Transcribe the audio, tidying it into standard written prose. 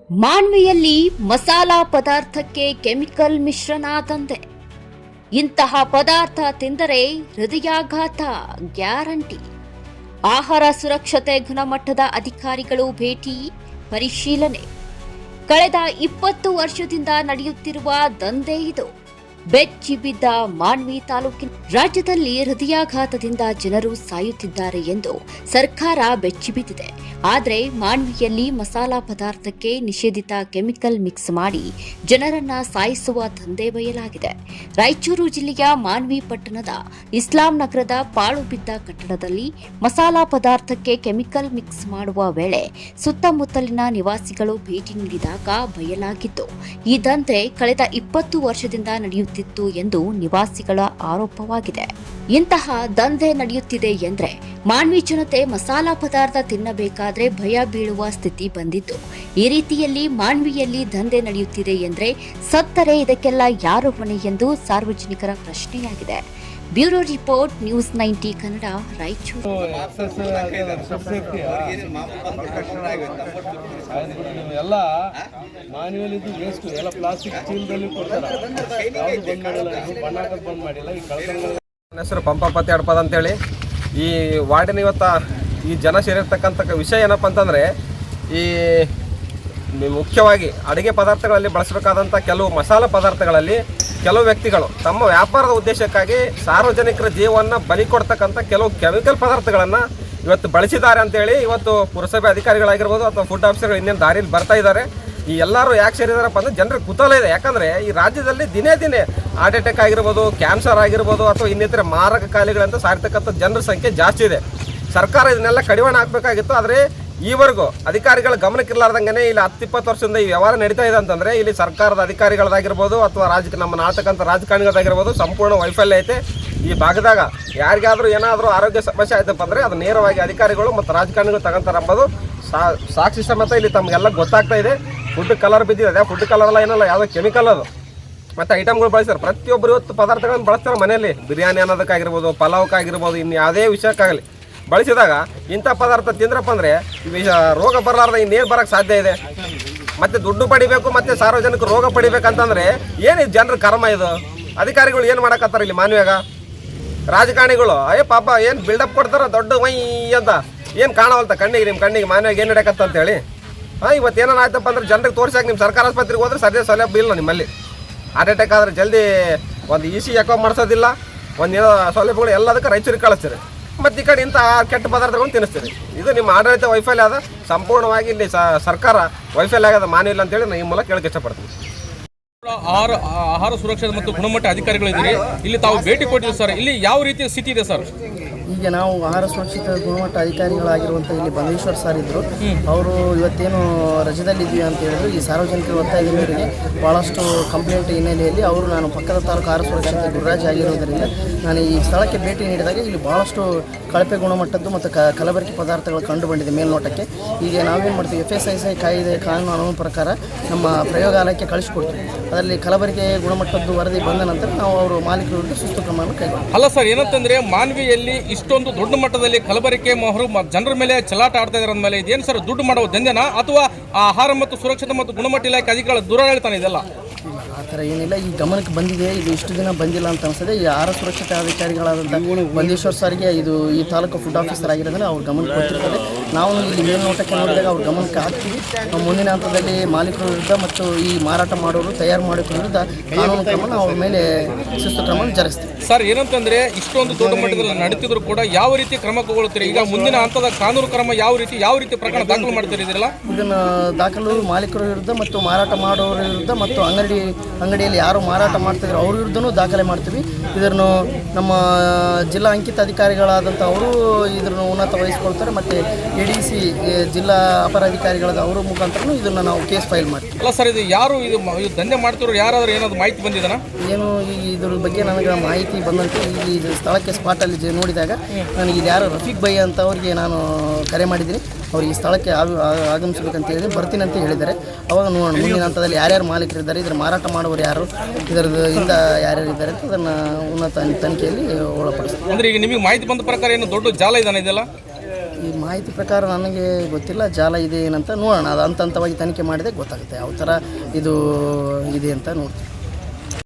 ಮಾನ್ವಿಯಲ್ಲಿ ಮಸಾಲಾ ಪದಾರ್ಥಕ್ಕೆ ಕೆಮಿಕಲ್ ಮಿಶ್ರಣ ದಂಧೆ. ಇಂತಹ ಪದಾರ್ಥ ತಿಂದರೆ ಹೃದಯಾಘಾತ ಗ್ಯಾರಂಟಿ. ಆಹಾರ ಸುರಕ್ಷತೆ ಗುಣಮಟ್ಟದ ಅಧಿಕಾರಿಗಳು ಭೇಟಿ ಪರಿಶೀಲನೆ. ಕಳೆದ 20 ವರ್ಷದಿಂದ ನಡೆಯುತ್ತಿರುವ ದಂಧೆ ಇದು. ಬೆಚ್ಚಿ ಬಿದ್ದ ಮಾನ್ವಿ ತಾಲೂಕಿನ ರಾಜ್ಯದಲ್ಲಿ ಹೃದಯಾಘಾತದಿಂದ ಜನರು ಸಾಯುತ್ತಿದ್ದಾರೆ ಎಂದು ಸರ್ಕಾರ ಬೆಚ್ಚಿಬಿದ್ದಿದೆ. ಆದರೆ ಮಾನ್ವಿಯಲ್ಲಿ ಮಸಾಲಾ ಪದಾರ್ಥಕ್ಕೆ ನಿಷೇಧಿತ ಕೆಮಿಕಲ್ ಮಿಕ್ಸ್ ಮಾಡಿ ಜನರನ್ನ ಸಾಯಿಸುವ ದಂಧೆ ಬಯಲಾಗಿದೆ. ರಾಯಚೂರು ಜಿಲ್ಲೆಯ ಮಾನ್ವಿ ಪಟ್ಟಣದ ಇಸ್ಲಾಂ ನಗರದ ಪಾಳು ಬಿದ್ದ ಕಟ್ಟಡದಲ್ಲಿ ಮಸಾಲಾ ಪದಾರ್ಥಕ್ಕೆ ಕೆಮಿಕಲ್ ಮಿಕ್ಸ್ ಮಾಡುವ ವೇಳೆ ಸುತ್ತಮುತ್ತಲಿನ ನಿವಾಸಿಗಳು ಭೇಟಿ ನೀಡಿದಾಗ ಬಯಲಾಗಿತ್ತು. ಈ ದಂಧೆ ಕಳೆದ 20 ವರ್ಷದಿಂದ ನಡೆಯುತ್ತಿತ್ತು ಎಂದು ನಿವಾಸಿಗಳ ಆರೋಪವಾಗಿದೆ. ಇಂತಹ ದಂಧೆ ನಡೆಯುತ್ತಿದೆ ಎಂದ್ರೆ ಮಾನ್ವಿ ಜನತೆ ಮಸಾಲಾ ಪದಾರ್ಥ ತಿನ್ನಬೇಕಾದ್ರೆ ಭಯ ಬೀಳುವ ಸ್ಥಿತಿ ಬಂದಿತ್ತು. ಈ ರೀತಿಯಲ್ಲಿ ಮಾನ್ವಿಯಲ್ಲಿ ದಂಧೆ ನಡೆಯುತ್ತಿದೆ ಎಂದ್ರೆ ಸತ್ತರೆ ಇದಕ್ಕೆಲ್ಲ ಯಾರು ಹೊಣೆ ಎಂದು ಸಾರ್ವಜನಿಕರ ಪ್ರಶ್ನೆಯಾಗಿದೆ. Bureau report, news 90 Kannada, Raichur. ಎಲ್ಲ ಮಾನ್ಯುವಲಿದ್ದು ವೇಸ್ಟ್ ಎಲ್ಲ ಪ್ಲಾಸ್ಟಿಕ್ ಚೀಲದಲ್ಲಿ ಕೊಡ್ತಾರೆ. ಯಾವುದು ಬಂದ್ ಮಾಡಿಲ್ಲ, ಬಣ್ಣ ಹಾಕೋದು ಬಂದ್ ಮಾಡಿಲ್ಲ. ಈ ಕಳ್ತನಗಳ ನನ್ನ ಹೆಸರು ಪಂಪಪತಿ ಅಡ್ಪದ ಅಂತೇಳಿ. ಈ ವಾರ್ಡಿನ ಈ ಜನ ಸೇರಿರ್ತಕ್ಕಂಥ ವಿಷಯ ಏನಪ್ಪ ಅಂತಂದರೆ, ಈ ಮುಖ್ಯವಾಗಿ ಅಡುಗೆ ಪದಾರ್ಥಗಳಲ್ಲಿ ಬಳಸಬೇಕಾದಂಥ ಕೆಲವು ಮಸಾಲ ಪದಾರ್ಥಗಳಲ್ಲಿ ಕೆಲವು ವ್ಯಕ್ತಿಗಳು ತಮ್ಮ ವ್ಯಾಪಾರದ ಉದ್ದೇಶಕ್ಕಾಗಿ ಸಾರ್ವಜನಿಕರ ಜೀವವನ್ನು ಬಲಿ ಕೊಡ್ತಕ್ಕಂಥ ಕೆಲವು ಕೆಮಿಕಲ್ ಪದಾರ್ಥಗಳನ್ನು ಇವತ್ತು ಬಳಸಿದ್ದಾರೆ ಅಂತೇಳಿ ಇವತ್ತು ಪುರಸಭೆ ಅಧಿಕಾರಿಗಳಾಗಿರ್ಬೋದು ಅಥವಾ ಫುಡ್ ಆಫೀಸರ್ಗಳು ಇನ್ನೇನು ದಾರಿಯಲ್ಲಿ ಬರ್ತಾ ಇದ್ದಾರೆ. ಈ ಎಲ್ಲರೂ ಯಾಕೆ ಸೇರಿದಾರಪ್ಪ ಅಂದರೆ ಜನರಿಗೆ ಕುತೂಹಲ ಇದೆ. ಯಾಕಂದರೆ ಈ ರಾಜ್ಯದಲ್ಲಿ ದಿನೇ ದಿನೇ ಹಾರ್ಟ್ ಅಟ್ಯಾಕ್ ಆಗಿರ್ಬೋದು, ಕ್ಯಾನ್ಸರ್ ಆಗಿರ್ಬೋದು ಅಥವಾ ಇನ್ನಿತರ ಮಾರಕ ಕಾಯಿಲೆಗಳಂತ ಸಾರ್ತಕ್ಕಂಥ ಜನರ ಸಂಖ್ಯೆ ಜಾಸ್ತಿ ಇದೆ. ಸರ್ಕಾರ ಇದನ್ನೆಲ್ಲ ಕಡಿವಾಣ ಹಾಕಬೇಕಾಗಿತ್ತು. ಆದರೆ ಈವರೆಗೂ ಅಧಿಕಾರಿಗಳ ಗಮನಕ್ಕಿರಲಾರ್ದಂಗೆ ಇಲ್ಲಿ 10-20 ವರ್ಷದಿಂದ ಈ ವ್ಯವಹಾರ ನಡೀತಾ ಇದೆ ಅಂತಂದರೆ ಇಲ್ಲಿ ಸರ್ಕಾರದ ಅಧಿಕಾರಿಗಳದಾಗಿರ್ಬೋದು ಅಥವಾ ನಮ್ಮ ನಾಟಕಂತ ರಾಜಕಾರಣಿಗಳದಾಗಿರ್ಬೋದು ಸಂಪೂರ್ಣ ವೈಫಲ್ಯ ಐತೆ. ಈ ಭಾಗದಾಗ ಯಾರಿಗಾದರೂ ಏನಾದರೂ ಆರೋಗ್ಯ ಸಮಸ್ಯೆ ಆಯ್ತಪ್ಪ ಅಂದರೆ ಅದು ನೇರವಾಗಿ ಅಧಿಕಾರಿಗಳು ಮತ್ತು ರಾಜಕಾರಣಿಗಳು ತಗೊಂತಾರೆ ಎಂಬುದು ಸಾಕ್ಷಿ ಸಮೇತ ಇಲ್ಲಿ ತಮಗೆಲ್ಲ ಗೊತ್ತಾಗ್ತಾ ಇದೆ. ಫುಡ್ ಕಲರ್ ಬಿದ್ದಿದೆ. ಫುಡ್ ಕಲರ್ ಎಲ್ಲ ಏನಲ್ಲ, ಯಾವುದೋ ಕೆಮಿಕಲ್ ಅದು. ಮತ್ತು ಐಟಮ್ಗಳು ಬಳಸ್ತಾರೆ. ಪ್ರತಿಯೊಬ್ಬರು ಇವತ್ತು ಪದಾರ್ಥಗಳನ್ನು ಬಳಸ್ತಾರೆ ಮನೆಯಲ್ಲಿ. ಬಿರಿಯಾನಿ ಅನ್ನೋದಕ್ಕಾಗಿರ್ಬೋದು, ಪಲಾವ್ಕಾಗಿರ್ಬೋದು, ಇನ್ನು ಯಾವುದೇ ವಿಷಯಕ್ಕಾಗಲಿ ಬಳಸಿದಾಗ ಇಂಥ ಪದಾರ್ಥ ತಿಂದ್ರಪ್ಪ ಅಂದರೆ ರೋಗ ಬರಲಾರ್ದ ಇನ್ನೇನು ಬರೋಕ್ಕೆ ಸಾಧ್ಯ ಇದೆ. ಮತ್ತು ದುಡ್ಡು ಪಡಿಬೇಕು ಮತ್ತು ಸಾರ್ವಜನಿಕರು ರೋಗ ಪಡಿಬೇಕಂತಂದರೆ ಏನಿದು ಜನರ ಕರ್ಮ ಇದು? ಅಧಿಕಾರಿಗಳು ಏನು ಮಾಡಕತ್ತಾರೆ ಇಲ್ಲಿ ಮಾನ್ವ್ಯಾಗ? ರಾಜಕಾರಣಿಗಳು ಪಾಪ ಏನು ಬಿಲ್ಡಪ್ ಕೊಡ್ತಾರೆ ದೊಡ್ಡ ವೈ ಅಂತ, ಏನು ಕಾಣವಲ್ತ ಕಣ್ಣಿಗೆ, ನಿಮ್ಮ ಕಣ್ಣಿಗೆ ಮಾನ್ವ್ಯಾಗ ಏನು ನಡಕತ್ತ ಅಂತೇಳಿ. ಇವತ್ತು ಏನಾರು ಆಯ್ತಪ್ಪ ಅಂದ್ರೆ ಜನರಿಗೆ ತೋರಿಸಾಕ ನಿಮ್ಮ ಸರ್ಕಾರ ಆಸ್ಪತ್ರೆಗೆ ಹೋದ್ರೆ ಸದ್ಯ ಸೌಲಭ್ಯ ಇಲ್ಲ ನಿಮ್ಮಲ್ಲಿ. ಹಾರ್ಟ್ ಅಟ್ಯಾಕ್ ಆದರೆ ಜಲ್ದಿ ಒಂದು EC ಎಕೋ ಮಾಡಿಸೋದಿಲ್ಲ, ಒಂದು ಏನೋ ಸೌಲಭ್ಯಗಳು ಎಲ್ಲದಕ್ಕೆ ರಾಯಚೂರಿಗೆ ಕಳಿಸ್ತೀರಿ. ಮತ್ತು ಈ ಕಡೆ ಇಂಥ ಕೆಟ್ಟ ಪದಾರ್ಥಗಳನ್ನು ತಿನ್ನಿಸ್ತೀರಿ. ಇದು ನಿಮ್ಮ ಆಡಳಿತ ವೈಫಲ್ಯ ಆದ. ಸಂಪೂರ್ಣವಾಗಿ ಇಲ್ಲಿ ಸರ್ಕಾರ ವೈಫಲ್ಯ ಆಗದ ಮಾನವಿಲ್ಲ ಅಂತೇಳಿ ನಾನು ಈ ಮೂಲಕ ಕೇಳಕ್ಕೆ ಇಷ್ಟಪಡ್ತೀನಿ. ಆಹಾರ ಸುರಕ್ಷತೆ ಮತ್ತು ಗುಣಮಟ್ಟ ಅಧಿಕಾರಿಗಳಿದ್ದೀರಿ, ಇಲ್ಲಿ ತಾವು ಭೇಟಿ ಕೊಟ್ಟಿದ್ದೀರಿ ಸರ್. ಇಲ್ಲಿ ಯಾವ ರೀತಿಯ ಸ್ಥಿತಿ ಇದೆ ಸರ್? ಈಗ ನಾವು ಆಹಾರ ಸುರಕ್ಷತೆ ಗುಣಮಟ್ಟ ಅಧಿಕಾರಿಗಳಾಗಿರುವಂಥ ಇಲ್ಲಿ ಬಂದೇಶ್ವರ್ ಸರ್ ಇದ್ದರು. ಅವರು ಇವತ್ತೇನು ರಜದಲ್ಲಿದ್ದೀವಿ ಅಂತ ಹೇಳಿದ್ರು. ಈ ಸಾರ್ವಜನಿಕರ ಒತ್ತಾಯದ ಮೇರೆಗೆ ಭಾಳಷ್ಟು ಕಂಪ್ಲೇಂಟ್ ಹಿನ್ನೆಲೆಯಲ್ಲಿ ಅವರು ನಾನು ಪಕ್ಕದ ತಾಲೂಕು ಆಹಾರ ಸುರಕ್ಷತೆ ಗುರುರಾಜ್ ಆಗಿರೋದರಿಂದ ನಾನು ಈ ಸ್ಥಳಕ್ಕೆ ಭೇಟಿ ನೀಡಿದಾಗ ಇಲ್ಲಿ ಭಾಳಷ್ಟು ಕಳಪೆ ಗುಣಮಟ್ಟದ್ದು ಮತ್ತು ಕಲಬೆರಕೆ ಪದಾರ್ಥಗಳು ಕಂಡು ಬಂದಿದೆ ಮೇಲ್ನೋಟಕ್ಕೆ. ಈಗ ನಾವೇನು ಮಾಡ್ತೀವಿ, FSSAI ಕಾಯ್ದೆ ಕಾನೂನು ಪ್ರಕಾರ ನಮ್ಮ ಪ್ರಯೋಗಾಲಯಕ್ಕೆ ಕಳಿಸಿಕೊಡ್ತೀವಿ. ಅದರಲ್ಲಿ ಕಲಬೆರಕೆ ಗುಣಮಟ್ಟದ್ದು ವರದಿ ಬಂದ ನಂತರ ನಾವು ಅವರು ಮಾಲೀಕರ ವಿರುದ್ಧ ಶಿಸ್ತು ಕ್ರಮವನ್ನು ಕೈಗೊಳ್ತೀವಿ. ಅಲ್ಲ ಸರ್, ಏನಂತಂದರೆ ಮಾನ್ವಿಯಲ್ಲಿ ಇಷ್ಟೊಂದು ದೊಡ್ಡ ಮಟ್ಟದಲ್ಲಿ ಕಲಬೆರಕೆ ಮೊಹರು ಜನರ ಮೇಲೆ ಚಲಾಟ ಆಡ್ತಾ ಇದ್ದಾರೆ ಅಂದಮೇಲೆ ಇದೇನು ಸರ್ ದುಡ್ಡು ಮಾಡುವ ದಂಧೆನಾ ಅಥವಾ ಆಹಾರ ಮತ್ತು ಸುರಕ್ಷತೆ ಮತ್ತು ಗುಣಮಟ್ಟ ಇಲಾಖೆ ಅಧಿಕಾರಿಗಳ ದುರಾಡಳಿತನ ಇದೆಲ್ಲ? ಆ ಥರ ಏನಿಲ್ಲ. ಈ ಗಮನಕ್ಕೆ ಬಂದಿದೆ, ಇದು ಇಷ್ಟು ದಿನ ಬಂದಿಲ್ಲ ಅಂತ ಅನಿಸ್ತದೆ. ಈ ಆಹಾರ ಸುರಕ್ಷತೆ ಅಧಿಕಾರಿಗಳಾದಂಥ ಬಂದೇಶ್ವರ್ ಸರ್ಗೆ ಇದು ಈ ತಾಲೂಕು ಫುಡ್ ಆಫೀಸರ್ ಆಗಿರೋದನ್ನ ಅವ್ರ ಗಮನಕ್ಕೆ ಗೊತ್ತಿರ್ತದೆ. ನಾವು ಇಲ್ಲಿ ಮೇಲ್ನೋಟಕ್ಕೆ ನೋಡಿದಾಗ ಅವ್ರ ಗಮನಕ್ಕೆ ಹಾಕ್ತೀವಿ. ನಾವು ಮುಂದಿನ ಹಂತದಲ್ಲಿ ಮಾಲೀಕರ ವಿರುದ್ಧ ಮತ್ತು ಈ ಮಾರಾಟ ಮಾಡೋರು, ತಯಾರು ಮಾಡೋದ್ರ ವಿರುದ್ಧ ಕಾನೂನು ಕ್ರಮನ ಅವ್ರ ಮೇಲೆ ಶಿಸ್ತು ಕ್ರಮ ಜರುಗಿಸ್ತೀವಿ. ಸರ್, ಏನಂತಂದರೆ ಇಷ್ಟೊಂದು ದೊಡ್ಡ ಮಟ್ಟದಲ್ಲಿ ನಡೀತಿದ್ರು ಕೂಡ ಯಾವ ರೀತಿ ಕ್ರಮ ಕೈಗೊಳ್ಳುತ್ತೀರಿ? ಈಗ ಮುಂದಿನ ಹಂತದ ಕಾನೂನು ಕ್ರಮ ಯಾವ ರೀತಿ ಪ್ರಕರಣ ದಾಖಲು ಮಾಡ್ತಿದ್ದೀರಲ್ಲ? ಇದನ್ನು ದಾಖಲು ಮಾಲೀಕರ ವಿರುದ್ಧ ಮತ್ತು ಮಾರಾಟ ಮಾಡೋರ ವಿರುದ್ಧ ಮತ್ತು ಅಂಗಡಿಯಲ್ಲಿ ಯಾರು ಮಾರಾಟ ಮಾಡ್ತಿದ್ರು ಅವ್ರ ವಿರುದ್ಧನೂ ದಾಖಲೆ ಮಾಡ್ತೀವಿ. ಇದನ್ನು ನಮ್ಮ ಜಿಲ್ಲಾ ಅಂಕಿತ ಅಧಿಕಾರಿಗಳಾದಂಥ ಅವರು ಇದನ್ನು ಉನ್ನತ ವಹಿಸ್ಕೊಳ್ತಾರೆ. ಮತ್ತು ADC ಜಿಲ್ಲಾ ಅಪರ ಅಧಿಕಾರಿಗಳಾದ ಅವರ ಮುಖಾಂತರ ಇದನ್ನು ನಾವು ಕೇಸ್ ಫೈಲ್ ಮಾಡ್ತೀವಿ. ಅಲ್ಲ ಸರ್, ಇದು ಯಾರು ಇದು ದಂಧೆ ಮಾಡ್ತಿರೋ ಯಾರಾದರೂ ಏನಾದರೂ ಮಾಹಿತಿ ಬಂದಿದ್ದಾನ? ಏನು ಇದ್ರ ಬಗ್ಗೆ ನನಗೆ ಮಾಹಿತಿ ಬಂದಂತೆ ಈ ಸ್ಥಳಕ್ಕೆ ಸ್ಪಾಟಲ್ಲಿ ನೋಡಿದಾಗ ನನಗೆ ಇದು ಯಾರು ರಫೀಕ್ ಭೈ ಅಂತ ಅವರಿಗೆ ನಾನು ಕರೆ ಮಾಡಿದ್ದೀನಿ. ಅವ್ರು ಈ ಸ್ಥಳಕ್ಕೆ ಆಗಮಿಸಬೇಕಂತ ಹೇಳಿದ್ರೆ ಬರ್ತೀನಿ ಅಂತ ಹೇಳಿದ್ದಾರೆ. ಅವಾಗ ನೋಡೋಣ ಮುಂದಿನ ಹಂತದಲ್ಲಿ ಯಾರ್ಯಾರು ಮಾಲೀಕರಿದ್ದಾರೆ, ಇದರ ಮಾರಾಟ ಮಾಡುವವರು ಯಾರು, ಇದರದ್ದು ಇಂದ ಯಾರ್ಯಾರು ಇದ್ದಾರೆ ಅಂತ ಅದನ್ನು ಉನ್ನತ ತನಿಖೆಯಲ್ಲಿ ಒಳಪಡಿಸ್ತಾರೆ. ಅಂದರೆ ಈಗ ನಿಮಗೆ ಮಾಹಿತಿ ಬಂದ ಪ್ರಕಾರ ಏನು ದೊಡ್ಡ ಜಾಲ ಇದ್ದಾನೆ ಇದೆಲ್ಲ? ಈ ಮಾಹಿತಿ ಪ್ರಕಾರ ನನಗೆ ಗೊತ್ತಿಲ್ಲ, ಜಾಲ ಇದೆ ಏನಂತ ನೋಡೋಣ. ಅದು ಹಂತ ಹಂತವಾಗಿ ತನಿಖೆ ಮಾಡಿದರೆ ಗೊತ್ತಾಗುತ್ತೆ ಯಾವ ಥರ ಇದು ಇದೆ ಅಂತ ನೋಡ್ತೀವಿ.